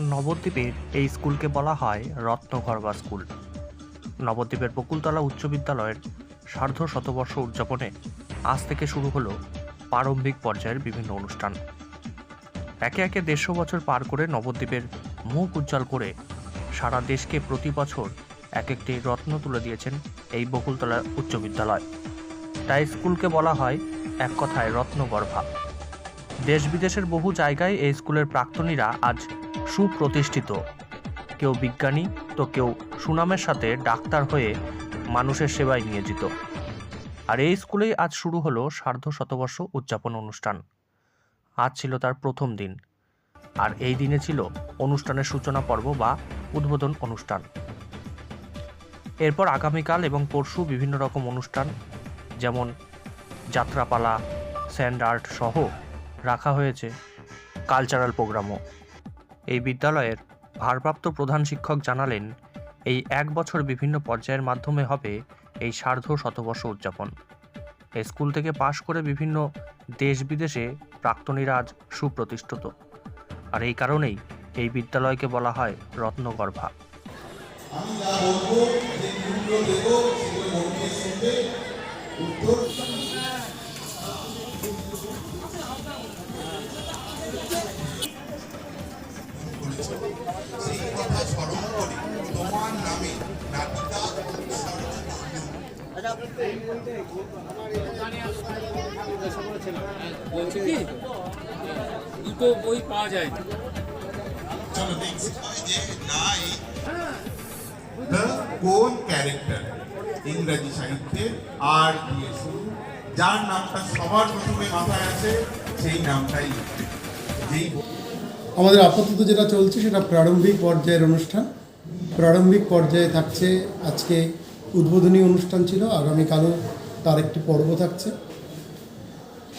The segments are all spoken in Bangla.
নবদ্বীপের এই স্কুলকে বলা হয় রত্নগর্ভা স্কুল। নবদ্বীপের বকুলতলা উচ্চ বিদ্যালয়ের সার্ধ শতবর্ষ উদযাপনে আজ থেকে শুরু হলো প্রারম্ভিক পর্যায়ের বিভিন্ন অনুষ্ঠান। একে একে 150 বছর পার করে নবদ্বীপের মুখ উজ্জ্বল করে সারা দেশকে প্রতি বছর এক একটি রত্ন তুলে দিয়েছেন এই বকুলতলা উচ্চ বিদ্যালয়। তাই স্কুলকে বলা হয় এক কথায় রত্নগর্ভা। দেশ বিদেশের বহু জায়গায় এই স্কুলের প্রাক্তনীরা আজ সুপ্রতিষ্ঠিত, কেউ বিজ্ঞানী তো কেউ সুনামের সাথে ডাক্তার হয়ে মানুষের সেবায় নিয়োজিত। আর এই স্কুলেই আজ শুরু হলো সার্ধ শতবর্ষ উদযাপন অনুষ্ঠান। আজ ছিল তার প্রথম দিন, আর এই দিনে ছিল অনুষ্ঠানের সূচনা পর্ব বা উদ্বোধন অনুষ্ঠান। এরপর আগামীকাল এবং পরশু বিভিন্ন রকম অনুষ্ঠান, যেমন যাত্রাপালা, স্যান্ড আর্ট সহ রাখা হয়েছে কালচারাল প্রোগ্রামও। এই বিদ্যালয়ের ভারপ্রাপ্ত প্রধান শিক্ষক জানালেন, এই এক বছর বিভিন্ন পর্যায়ের মাধ্যমে হবে এই সার্ধ শতবর্ষ উদযাপন। এই স্কুল থেকে পাশ করে বিভিন্ন দেশ বিদেশে প্রাক্তনীরা আজ সুপ্রতিষ্ঠিত, আর এই কারণেই এই বিদ্যালয়কে বলা হয় রত্নগর্ভা। সেই কথা স্মরণ করে তোমার নামে নাটিকা বলছি কি দুটো বই পাওয়া যায়। চলো দেখছি যে নাই দ্য কোন ক্যারেক্টার ইংরেজি সাহিত্যে আর দিয়ে শুরু, যার নামটা সবার প্রথমে মাথায় আছে সেই নামটাই যেই আমাদের আপাতত যেটা চলছে সেটা প্রারম্ভিক পর্যায়ের অনুষ্ঠান। প্রারম্ভিক পর্যায়ে থাকছে, আজকে উদ্বোধনী অনুষ্ঠান ছিল, আগামীকালও তার একটি পর্ব থাকছে।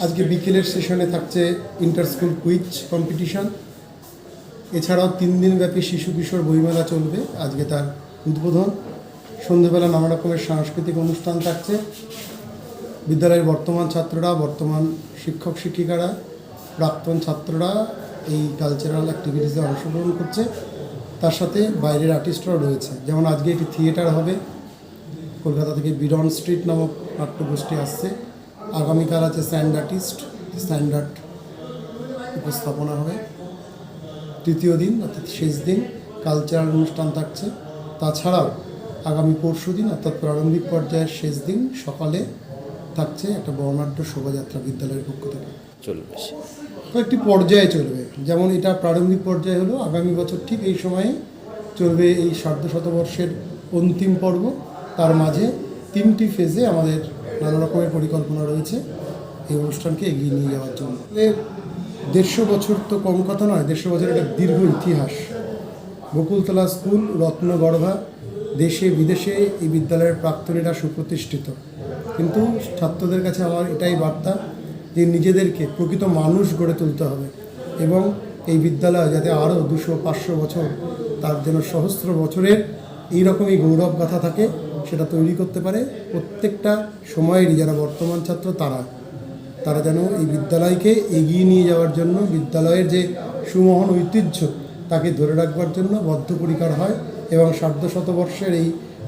আজকে বিকেলের সেশনে থাকছে ইন্টার স্কুল কুইজ কম্পিটিশন। এছাড়াও 3 দিনব্যাপী শিশু কিশোর বইমেলা চলবে, আজকে তার উদ্বোধন। সন্ধ্যেবেলা নানা রকমের সাংস্কৃতিক অনুষ্ঠান থাকছে। বিদ্যালয়ের বর্তমান ছাত্ররা, বর্তমান শিক্ষক শিক্ষিকারা, প্রাক্তন ছাত্ররা এই কালচারাল অ্যাক্টিভিটিসে অংশগ্রহণ করছে। তার সাথে বাইরের আর্টিস্টরাও রয়েছে, যেমন আজকে একটি থিয়েটার হবে, কলকাতা থেকে বিরন স্ট্রিট নামক নাট্যগোষ্ঠী আসছে। আগামীকাল আছে স্যান্ড আর্টিস্ট, স্যান্ড আর্ট উপস্থাপনা হবে। তৃতীয় দিন অর্থাৎ শেষ দিন কালচারাল অনুষ্ঠান থাকছে। তাছাড়াও আগামী পরশু দিন অর্থাৎ প্রারম্ভিক পর্যায়ের শেষ দিন সকালে থাকছে একটা বর্ণাঢ্য শোভাযাত্রা বিদ্যালয়ের পক্ষ থেকে চলবে, কয়েকটি পর্যায়ে চলবে। যেমন এটা প্রারম্ভিক পর্যায়ে হলো, আগামী বছর ঠিক এই সময়ে চলবে এই সার্ধ শতবর্ষের অন্তিম পর্ব। তার মাঝে 3টি ফেজে আমাদের নানা রকমের পরিকল্পনা রয়েছে এই অনুষ্ঠানকে এগিয়ে নিয়ে যাওয়ার জন্য। 150 বছর তো কম কথা নয়, 150 বছরের একটা দীর্ঘ ইতিহাস। বকুলতলা স্কুল রত্নগর্ভা, দেশে বিদেশে এই বিদ্যালয়ের প্রাক্তনীরা সুপ্রতিষ্ঠিত। কিন্তু ছাত্রদের কাছে আমার এটাই বার্তা যে নিজেদেরকে প্রকৃত মানুষ গড়ে তুলতে হবে, এবং এই বিদ্যালয় যাতে আরও 200-500 বছর, তার যেন সহস্র বছরের এইরকমই গৌরবগাথা থাকে, সেটা তৈরি করতে পারে। প্রত্যেকটা সময়েরই যারা বর্তমান ছাত্র তারা যেন এই বিদ্যালয়কে এগিয়ে নিয়ে যাওয়ার জন্য, বিদ্যালয়ের যে সুমহান ঐতিহ্য তাকে ধরে রাখবার জন্য বদ্ধপরিকর হয়, এবং সার্ধ শতবর্ষের এই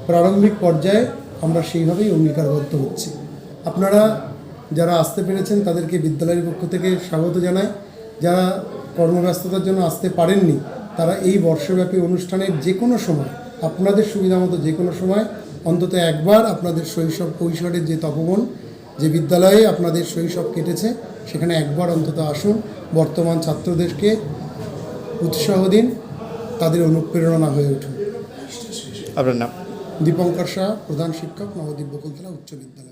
প্রারম্ভিক পর্যায়ে আমরা সেইভাবেই অঙ্গীকারবদ্ধ হচ্ছি। আপনারা যারা আসতে পেরেছেন তাদেরকে বিদ্যালয়ের পক্ষ থেকে স্বাগত জানাই। যারা কর্মব্যস্ততার জন্য আসতে পারেননি তারা এই বর্ষব্যাপী অনুষ্ঠানের যে কোনো সময়, আপনাদের সুবিধা মতো যে কোনো সময় অন্তত একবার আপনাদের শৈশব কৈশোরের যে তপবন, যে বিদ্যালয়ে আপনাদের শৈশব কেটেছে, সেখানে একবার অন্তত আসুন। বর্তমান ছাত্রদেরকে উৎসাহ দিন, তাদের অনুপ্রেরণা হয়ে উঠুন। আপনার নাম? দীপঙ্কর শাহ, প্রধান শিক্ষক, নবদ্বীপ বকুলতলা উচ্চ বিদ্যালয়।